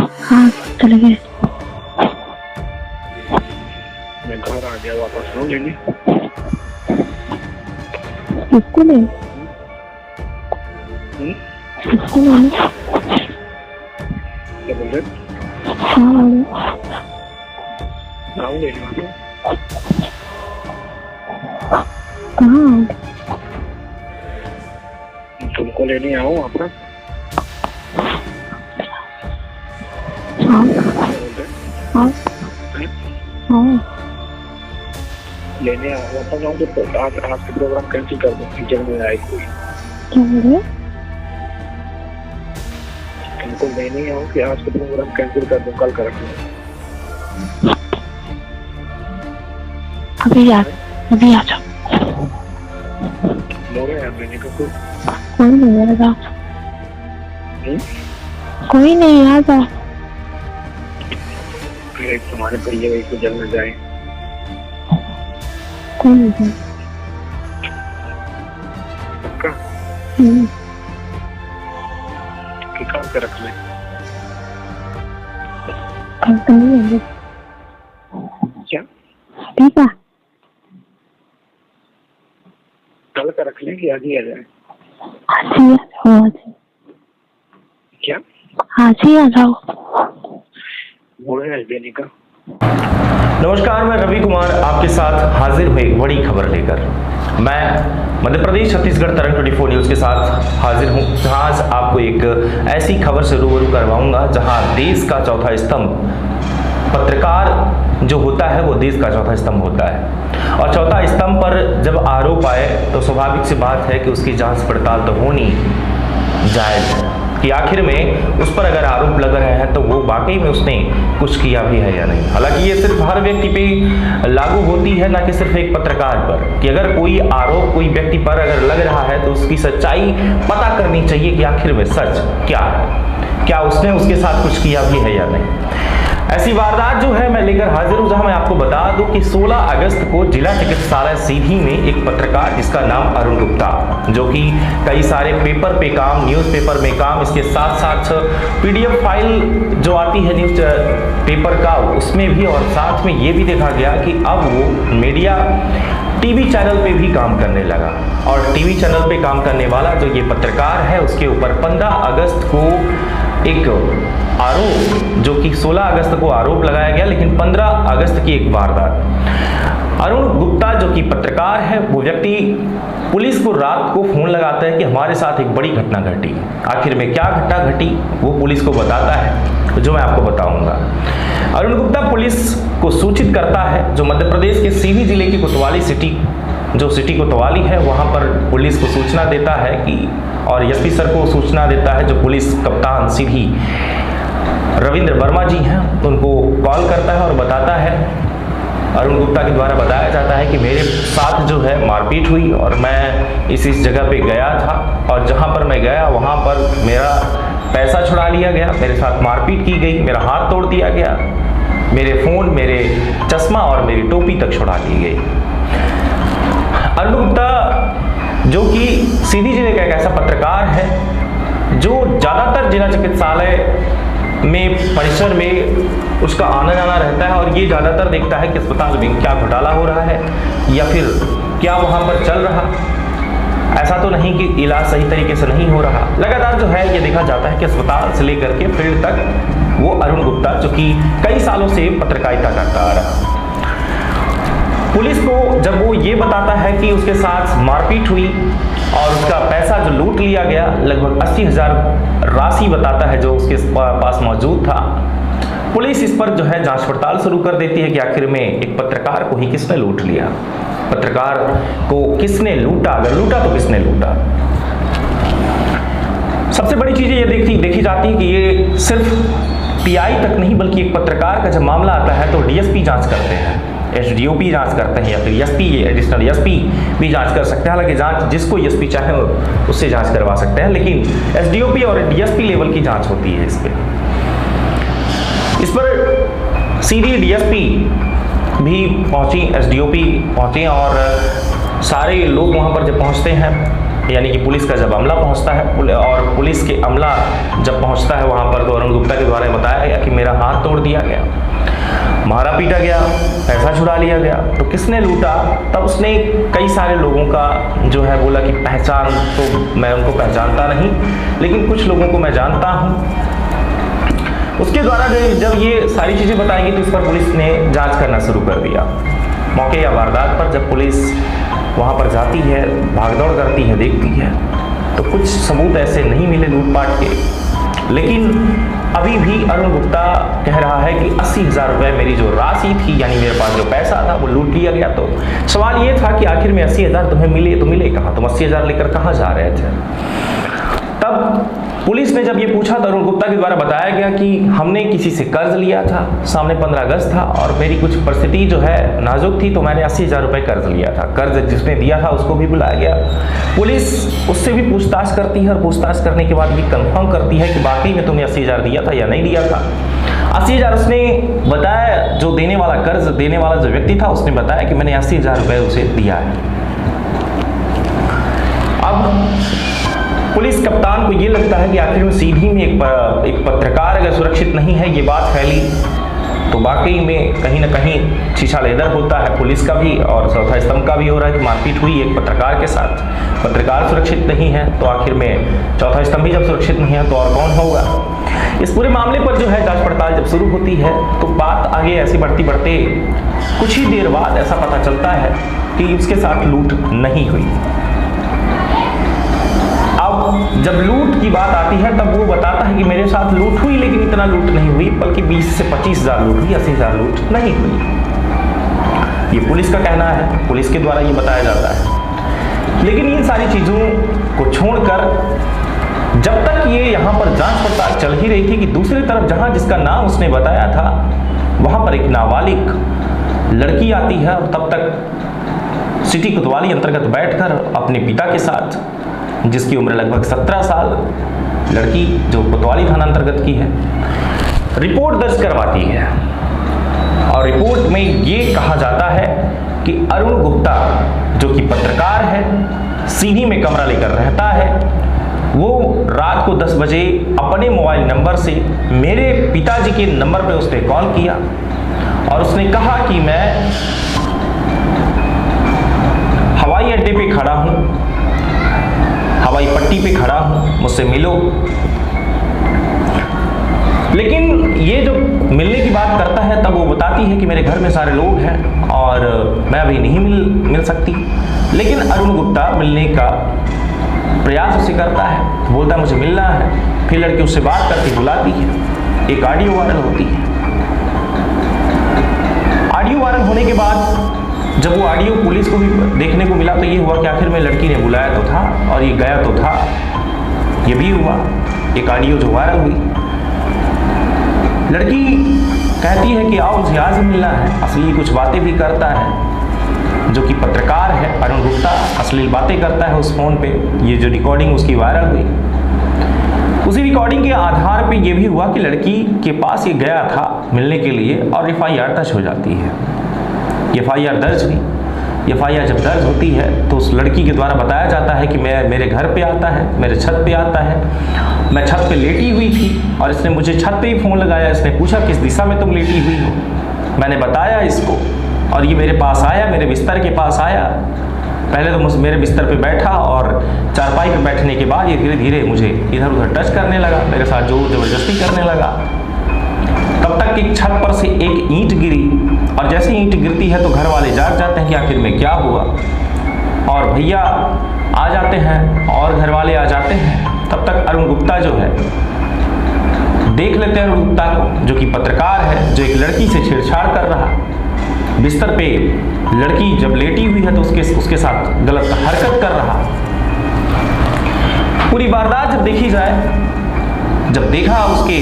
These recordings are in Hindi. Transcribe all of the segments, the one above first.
हाँ चले गए। मैं घर आ गया वापस। लो लेने किसको ले? किसको ले? क्या बोल रहे? हाँ वाले आओ लेने वाले। कहाँ? तुमको लेने आओ आपका। हाँ हाँ हाँ लेने आओ वापस। आओ तो आज के प्रोग्राम कैंसिल कर दो। टीचर में आए कोई क्या बोले? तुमको लेने आओ कि आज के प्रोग्राम कैंसिल कर दो, कल कर दो। अभी आ जाओ। मोरे यार लेने का कोई नहीं आएगा। कोई नहीं आ जाओ। फिर तुम्हारे परिवार एक तो जल में जाए। कोई नहीं। पक्का कि काम पे रख ले। कल तो नहीं आएंगे। क्या ठीक है। कल का रख ले कि आज ही आ जाए? आज ही आ जाओ। आज क्या ही आ जाओ। मोरे यार लेने का। नमस्कार, मैं रवि कुमार आपके साथ हाजिर हुए बड़ी खबर लेकर। मैं मध्य प्रदेश छत्तीसगढ़ तरंग 24 न्यूज़ के साथ हाजिर हूं, जहां आज आपको एक ऐसी खबर से रूबरू करवाऊंगा जहां देश का चौथा स्तंभ पत्रकार जो होता है वो देश का चौथा स्तंभ होता है। और चौथा स्तंभ पर जब आरोप आए तो स्वाभाविक सी बात है कि उसकी जांच पड़ताल तो होनी जायज है कि आखिर में उस पर अगर आरोप लग रहे हैं तो वो वाकई में उसने कुछ किया भी है या नहीं। हालांकि ये सिर्फ हर व्यक्ति पे लागू होती है, ना कि सिर्फ एक पत्रकार पर, कि अगर कोई आरोप कोई व्यक्ति पर अगर लग रहा है तो उसकी सच्चाई पता करनी चाहिए कि आखिर में सच क्या है, क्या उसने उसके साथ कुछ किया भी है या नहीं। ऐसी वारदात जो है मैं लेकर हाजिर हूं, जहां मैं आपको बता दूं कि 16 अगस्त को जिला चिकित्सालय सीधी में एक पत्रकार जिसका नाम अरुण गुप्ता, जो कि कई सारे पेपर पे काम, न्यूज़पेपर में काम, इसके साथ साथ पीडीएफ फाइल जो आती है न्यूज़ पेपर का उसमें भी, और साथ में ये भी देखा गया कि अब वो मीडिया टीवी चैनल पे भी काम करने लगा। और टीवी चैनल पे काम करने वाला जो ये पत्रकार है उसके ऊपर 15 अगस्त को एक आरोप, जो कि 16 अगस्त को आरोप लगाया गया, लेकिन 15 अगस्त की एक वारदात। अरुण गुप्ता जो कि पत्रकार है वो व्यक्ति पुलिस को रात को फोन लगाता है कि हमारे साथ एक बड़ी घटना घटी। आखिर में क्या घटना घटी वो पुलिस को बताता है, जो मैं आपको बताऊंगा। अरुण गुप्ता पुलिस को सूचित करता है, जो मध्य प्रदेश के सीधी जिले की कोतवाली सिटी, जो सिटी कोतवाली है वहां पर पुलिस को सूचना देता है कि, और एसपी सर को सूचना देता है, जो पुलिस कप्तान सीधी रविंद्र वर्मा जी हैं, उनको कॉल करता है और बताता है, अरुण गुप्ता के द्वारा बताया जाता है कि मेरे साथ जो है मारपीट हुई और मैं इस जगह पे गया था, और जहां पर मैं गया वहां पर मेरा पैसा छुड़ा लिया गया, मेरे साथ मारपीट की गई, मेरा हाथ तोड़ दिया गया, मेरे फ़ोन, मेरे चश्मा और मेरी टोपी तक छुड़ा ली गई। अरुण गुप्ता जो कि सीधी जिले का एक ऐसा पत्रकार है जो ज़्यादातर जिला चिकित्सालय में परिसर में उसका आना जाना रहता है, और ये ज़्यादातर देखता है कि अस्पताल में क्या घोटाला हो रहा है या फिर क्या वहाँ पर चल रहा। ऐसा तो नहीं कि इलाज सही तरीके से नहीं हो रहा, लगातार जो है ये देखा जाता है कि अस्पताल से लेकर के फील्ड तक वो अरुण गुप्ता जो कि कई सालों से पत्रकारिता करता आ रहा। पुलिस को जब वो ये बताता है कि उसके साथ मारपीट हुई और उसका पैसा जो लूट लिया गया, लगभग 80,000 राशि बताता है जो उसके पास मौजूद था, पुलिस इस पर जो है जांच पड़ताल शुरू कर देती है कि आखिर में एक पत्रकार को ही किसने लूट लिया, पत्रकार को किसने लूटा, अगर लूटा तो किसने लूटा। सबसे बड़ी चीज ये देखी जाती है कि ये सिर्फ पीआई तक नहीं बल्कि एक पत्रकार का जब मामला आता है तो डीएसपी जांच करते हैं, एसडीओपी जांच करते हैं, या फिर एसपी, एडिशनल एसपी भी जांच कर सकते हैं। हालांकि जांच जिसको एसपी चाहे उससे जांच करवा सकते हैं, लेकिन एसडीओपी और डीएसपी लेवल की जांच होती है इस पर सीधी डीएसपी भी पहुंची, एसडीओपी पहुंचे, और सारे लोग वहां पर जब पहुंचते हैं यानी कि पुलिस का जब अमला पहुंचता है और पुलिस के अमला जब पहुंचता है वहां पर, तो अरुण गुप्ता के द्वारा बताया गया कि मेरा हाथ तोड़ दिया गया, मारा पीटा गया, पैसा छुड़ा लिया गया। तो किसने लूटा? तब उसने कई सारे लोगों का जो है बोला कि पहचान तो मैं उनको पहचानता नहीं, लेकिन कुछ लोगों को मैं जानता हूँ। उसके द्वारा जब ये सारी चीज़ें बताएंगी तो इस पर पुलिस ने जांच करना शुरू कर दिया। मौके या वारदात पर जब पुलिस वहाँ पर जाती है, भागदौड़ करती है, देखती है, तो कुछ सबूत ऐसे नहीं मिले लूटपाट के। लेकिन अभी भी अरुण गुप्ता कह रहा है कि 80,000 रुपये मेरी जो राशि थी, यानी मेरे पास जो पैसा था वो लूट लिया गया। तो सवाल ये था कि आखिर में 80,000 तुम्हें मिले तो मिले कहाँ? तुम 80,000 लेकर कहाँ जा रहे थे? तब पुलिस ने जब ये पूछा तो अरुण गुप्ता के द्वारा बताया गया कि हमने किसी से कर्ज लिया था, सामने 15 अगस्त था और मेरी कुछ परिस्थिति जो है नाजुक थी, तो मैंने 80,000 रुपये कर्ज लिया था। कर्ज जिसने दिया था उसको भी बुलाया गया। पुलिस उससे भी पूछताछ करती है और पूछताछ करने के बाद भी कंफर्म करती है कि वाकई में तुमने 80,000 दिया था या नहीं दिया था। 80,000 उसने बताया, जो देने वाला कर्ज देने वाला जो व्यक्ति था उसने बताया कि मैंने 80,000 रुपये उसे दिया है। अब पुलिस कप्तान को ये लगता है कि आखिर में सीधी में एक पत्रकार अगर सुरक्षित नहीं है, ये बात फैली तो वाकई में कहीं ना कहीं शीशा लेदर होता है पुलिस का भी और चौथा स्तंभ का भी हो रहा है कि मारपीट हुई एक पत्रकार के साथ। पत्रकार सुरक्षित नहीं है तो आखिर में चौथा स्तंभ भी जब सुरक्षित नहीं है तो और कौन होगा? इस पूरे मामले पर जो है जांच पड़ताल जब शुरू होती है तो बात आगे ऐसे बढ़ते कुछ ही देर बाद ऐसा पता चलता है कि उसके साथ लूट नहीं हुई। अब जब लूट की बात आती है तब वो बताता है कि मेरे साथ लूट हुई, लेकिन इतना लूट नहीं हुई, बल्कि 20 से 25,000 लूट हुई, 80,000 लूट नहीं हुई। ये पुलिस का कहना है, पुलिस के द्वारा ये बताया जाता है। लेकिन इन सारी चीज़ों को छोड़कर जब तक ये यहाँ पर जांच पड़ताल चल ही रही थी कि दूसरी तरफ जहाँ जिसका नाम उसने बताया था वहाँ पर एक नाबालिग लड़की आती है और तब तक सिटी कोतवाली अंतर्गत बैठकर अपने पिता के साथ, जिसकी उम्र लगभग 17 साल, लड़की जो कोतवाली थाना अंतर्गत की है, रिपोर्ट दर्ज करवाती है। और रिपोर्ट में ये कहा जाता है कि अरुण गुप्ता जो कि पत्रकार है, सीधी में कमरा लेकर रहता है, वो रात को 10 बजे अपने मोबाइल नंबर से मेरे पिताजी के नंबर पे उसने कॉल किया और उसने कहा कि मैं हवाई अड्डे पे खड़ा हूँ, हवाई पट्टी पे खड़ा हूँ, मुझसे मिलो। लेकिन ये जो मिलने की बात करता है तब वो बताती है कि मेरे घर में सारे लोग हैं और मैं अभी नहीं मिल सकती। लेकिन अरुण गुप्ता मिलने का प्रयास उसे करता है, बोलता है मुझे मिलना है। फिर लड़की उससे बात करती बुलाती है, एक ऑडियो वायरल होती है। ऑडियो वायरल होने के बाद जब वो ऑडियो पुलिस को भी देखने को मिला तो ये हुआ कि आखिर में लड़की ने बुलाया तो था और ये गया तो था। ये भी हुआ, एक ऑडियो जो वायरल हुई। लड़की कहती है कि आओ मुझे आज ही मिलना है, असली कुछ बातें भी करता है। जो कि पत्रकार है अरुण गुप्ता, अश्लील बातें करता है उस फोन पे। ये जो रिकॉर्डिंग उसकी वायरल हुई, उसी रिकॉर्डिंग के आधार पे ये भी हुआ कि लड़की के पास ये गया था मिलने के लिए और FIR दर्ज हो जाती है। FIR दर्ज हुई। FIR जब दर्ज होती है तो उस लड़की के द्वारा बताया जाता है कि मैं मेरे घर पे आता है, मेरे छत पे आता है, मैं छत पे लेटी हुई थी और इसने मुझे छत पे ही फ़ोन लगाया। इसने पूछा किस दिशा में तुम लेटी हुई हो, मैंने बताया इसको और ये मेरे पास आया, मेरे बिस्तर के पास आया। पहले तो मेरे बिस्तर पे बैठा और चारपाई पे बैठने के बाद ये धीरे धीरे मुझे इधर उधर टच करने लगा, मेरे साथ जोर जबरदस्ती करने लगा। तब तक एक छत पर से एक ईंट गिरी और जैसे ईंट गिरती है तो घर वाले जाग जाते हैं कि आखिर में क्या हुआ, और भैया आ जाते हैं और घर वाले आ जाते हैं। तब तक अरुण गुप्ता जो है देख लेते हैं अरुण गुप्ता को, जो कि पत्रकार है, जो एक लड़की से छेड़छाड़ कर रहा। बिस्तर पे लड़की जब लेटी हुई है तो उसके साथ गलत हरकत कर रहा। पूरी वारदात जब देखी जाए, जब देखा उसके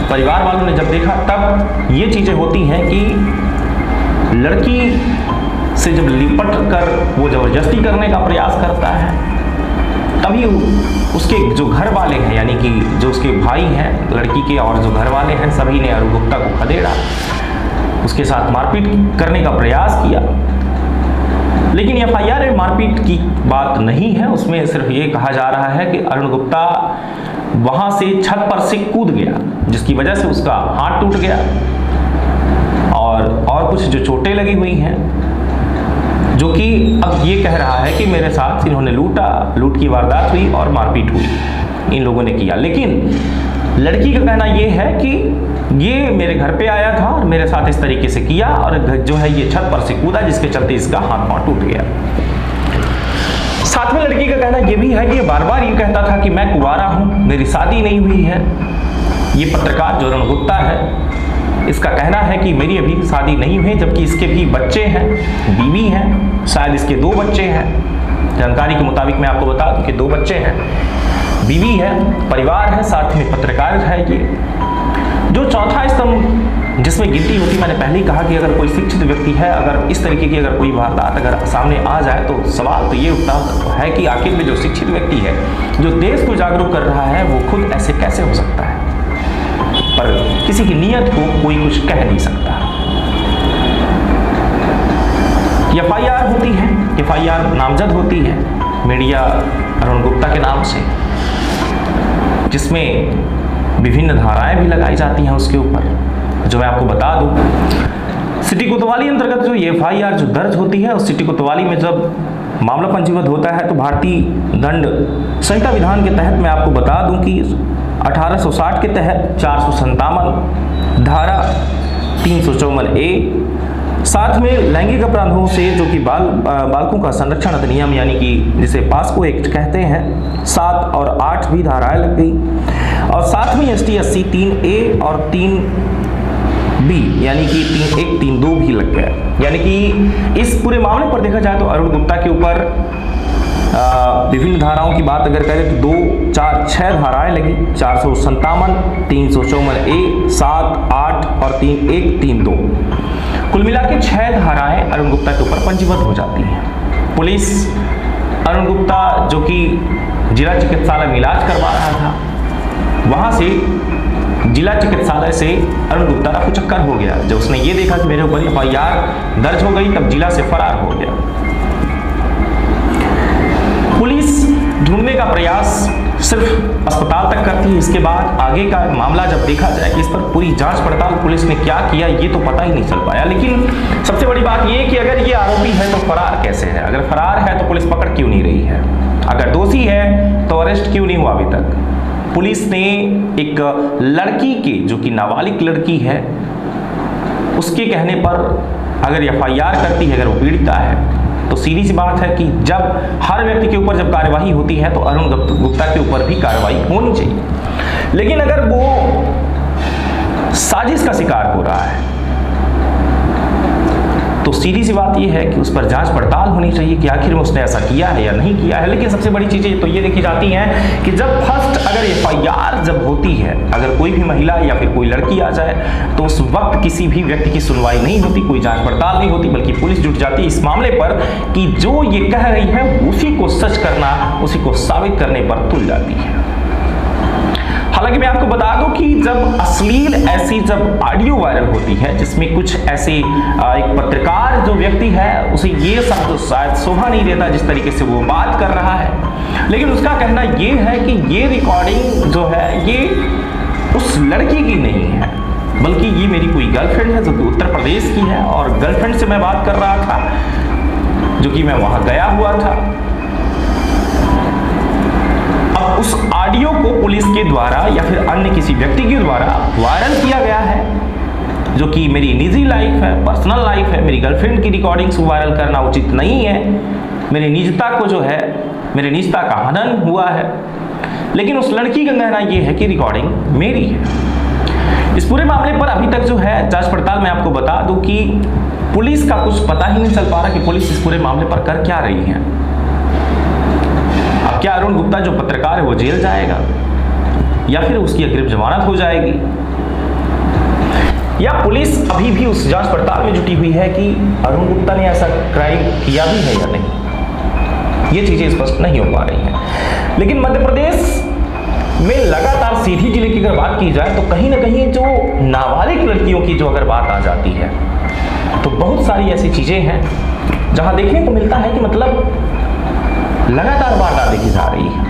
परिवार वालों ने जब देखा तब ये चीज़ें होती हैं कि लड़की से जब लिपट कर वो ज़बरदस्ती करने का प्रयास करता है, तभी उसके जो घर वाले हैं, यानी कि जो उसके भाई हैं लड़की के और जो घर वाले हैं, सभी ने अरुण गुप्ता को खदेड़ा, उसके साथ मारपीट करने का प्रयास किया। लेकिन एफआईआर में मारपीट की बात नहीं है, उसमें सिर्फ ये कहा जा रहा है कि अरुण गुप्ता वहां से छत पर से कूद गया, जिसकी वजह से उसका हाथ टूट गया और कुछ जो चोटें लगी हुई हैं, जो कि अब ये कह रहा है कि मेरे साथ इन्होंने लूट की वारदात हुई और मारपीट हुई, इन लोगों ने किया। लेकिन लड़की का कहना ये है कि ये मेरे घर पे आया था और मेरे साथ इस तरीके से किया और जो है ये छत पर से कूदा, जिसके चलते इसका हाथ पांव टूट गया। साथ में लड़की का कहना ये भी है कि बार बार ये कहता था कि मैं कुंवारा हूं, मेरी शादी नहीं हुई है। ये पत्रकार जो अरुण गुप्ता है, इसका कहना है कि मेरी अभी शादी नहीं हुई, जबकि इसके भी बच्चे हैं, बीवी हैं, शायद इसके 2 बच्चे हैं। जानकारी के मुताबिक मैं आपको बता दूं कि 2 बच्चे हैं, बीवी है, परिवार है, साथ में पत्रकार है। ये जो चौथा स्तंभ जिसमें गिनती होती, मैंने पहले ही कहा कि अगर कोई शिक्षित व्यक्ति है, अगर इस तरीके की अगर कोई वारदात अगर सामने आ जाए तो सवाल तो ये उठता है कि आखिर में जो शिक्षित व्यक्ति है, जो देश को जागरूक कर रहा है, वो खुद ऐसे कैसे हो सकता है। पर किसी की नीयत को कोई कुछ कह नहीं सकता। एफआईआर होती है, एफआईआर नामजद होती है मीडिया अरुण गुप्ता के नाम से, जिसमें विभिन्न धाराएं भी लगाई जाती हैं उसके ऊपर, जो मैं आपको बता दूं। सिटी कोतवाली अंतर्गत जो एफआईआर जो दर्ज होती है, उस सिटी कोतवाली में जब मामला पंजीबद्ध होता है तो भारतीय दंड संहिता विधान के तहत मैं आपको बता दूं कि 1860 के तहत 457 धारा 354A, साथ में लैंगिक अपराधों से जो कि बालकों का संरक्षण अधिनियम यानी कि जिसे पास्को एक्ट कहते हैं, 7 और 8 भी धाराएं लग गई। और साथ में ST 80 3A और 3B यानी कि 3(1) 3(2) भी लग गया। यानी कि इस पूरे मामले पर देखा जाए तो अरुण गुप्ता के ऊपर विभिन्न धाराओं की बात अगर करें तो 2, 4, 6 धाराएं लगी, 457, 354A, 7, 8 और 3(1) 3(2), कुल मिला के 6 धाराएं अरुण गुप्ता के ऊपर पंजीबद्ध हो जाती हैं। पुलिस अरुण गुप्ता जो कि जिला चिकित्सालय में इलाज करवा रहा था, वहां से जिला चिकित्सालय से अरुण गुप्ता का चक्कर हो गया। जब उसने ये देखा कि मेरे ऊपर एफआईआर दर्ज हो गई, तब जिला से फरार हो गया। पुलिस ढूंढने का प्रयास सिर्फ अस्पताल तक करती है, इसके बाद आगे का मामला जब देखा जाए कि इस पर पूरी जांच पड़ताल पुलिस ने क्या किया, ये तो पता ही नहीं चल पाया। लेकिन सबसे बड़ी बात ये कि अगर ये आरोपी है तो फरार कैसे है, अगर फरार है तो पुलिस पकड़ क्यों नहीं रही है, अगर दोषी है तो अरेस्ट क्यों नहीं हुआ अभी तक। पुलिस ने एक लड़की के जो कि नाबालिग लड़की है, उसके कहने पर अगर एफआईआर करती है, अगर वो पीड़िता है, तो सीधी सी बात है कि जब हर व्यक्ति के ऊपर जब कार्यवाही होती है तो अरुण गुप्ता के ऊपर भी कार्रवाई होनी चाहिए। लेकिन अगर वो साजिश का शिकार हो रहा है तो सीधी सी बात यह है कि उस पर जांच पड़ताल होनी चाहिए कि आखिर में उसने ऐसा किया है या नहीं किया है। लेकिन सबसे बड़ी चीजें तो ये देखी जाती हैं कि जब फर्स्ट अगर एफआईआर जब होती है, अगर कोई भी महिला या फिर कोई लड़की आ जाए तो उस वक्त किसी भी व्यक्ति की सुनवाई नहीं होती, कोई जांच पड़ताल नहीं होती, बल्कि पुलिस जुट जाती है इस मामले पर कि जो ये कह रही है उसी को सच करना, उसी को साबित करने पर तुल जाती है। हालांकि मैं आपको बता दूं कि जब अश्लील ऐसी जब ऑडियो वायरल होती है जिसमें कुछ ऐसे एक पत्रकार जो व्यक्ति है उसे ये शब्द शायद शोभा नहीं देता जिस तरीके से वो बात कर रहा है, लेकिन उसका कहना ये है कि ये रिकॉर्डिंग जो है ये उस लड़की की नहीं है, बल्कि ये मेरी कोई गर्लफ्रेंड है जो कि उत्तर प्रदेश की है और गर्लफ्रेंड से मैं बात कर रहा था जो कि मैं वहां गया हुआ था। अब उस ऑडियो को पुलिस के द्वारा या फिर अन्य किसी व्यक्ति के द्वारा वायरल किया गया है जो कि मेरी निजी लाइफ है, पर्सनल लाइफ है। मेरी गर्लफ्रेंड की रिकॉर्डिंग्स वायरल करना उचित नहीं है, मेरी निजता को जो है, मेरी निजता का हनन हुआ है। लेकिन उस लड़की का कहना यह है कि रिकॉर्डिंग मेरी है। इस पूरे मामले पर अभी तक जो है जांच पड़ताल मैं आपको बता दूं कि पुलिस का कुछ पता ही नहीं चल पा रहा कि पुलिस इस पूरे मामले पर कर क्या रही है। अब क्या अरुण गुप्ता जो पत्रकार है वो जेल जाएगा या फिर उसकी अग्रिम जमानत हो जाएगी, या पुलिस अभी भी उस जांच पड़ताल में जुटी हुई है कि अरुण गुप्ता ने ऐसा क्राइम किया भी है या नहीं, ये चीजें स्पष्ट नहीं हो पा रही हैं। लेकिन मध्य प्रदेश में लगातार सीधी जिले की अगर बात की जाए तो कहीं ना कहीं जो नाबालिग लड़कियों की जो अगर बात आ जाती है तो बहुत सारी ऐसी चीजें हैं जहां देखने को मिलता है कि मतलब लगातार वारदात देखी जा रही है।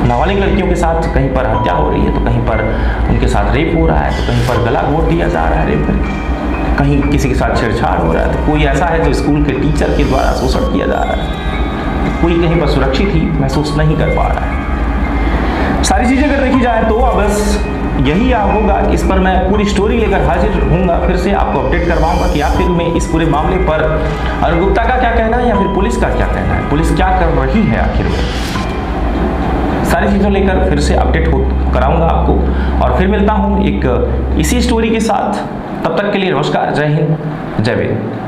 नाबालिग लड़कियों के साथ कहीं पर हत्या हो रही है, तो कहीं पर उनके साथ रेप हो रहा है, तो कहीं पर गला घोट दिया जा रहा है रेप करके, कहीं किसी के साथ छेड़छाड़ हो रहा है, तो कोई ऐसा है जो स्कूल के टीचर के द्वारा शोषण किया जा रहा है, कोई कहीं पर सुरक्षित ही महसूस नहीं कर पा रहा है। सारी चीज़ें अगर देखी जाए तो बस यही होगा कि इस पर मैं पूरी स्टोरी लेकर हाजिर होऊंगा, फिर से आपको अपडेट करवाऊंगा कि आखिर में इस पूरे मामले पर अरुण गुप्ता का क्या कहना है या फिर पुलिस का क्या कहना है, पुलिस क्या कर रही है आखिर में। सारी चीज़ों लेकर फिर से अपडेट कराऊंगा आपको, और फिर मिलता हूं एक इसी स्टोरी के साथ। तब तक के लिए नमस्कार, जय हिंद, जय वीर।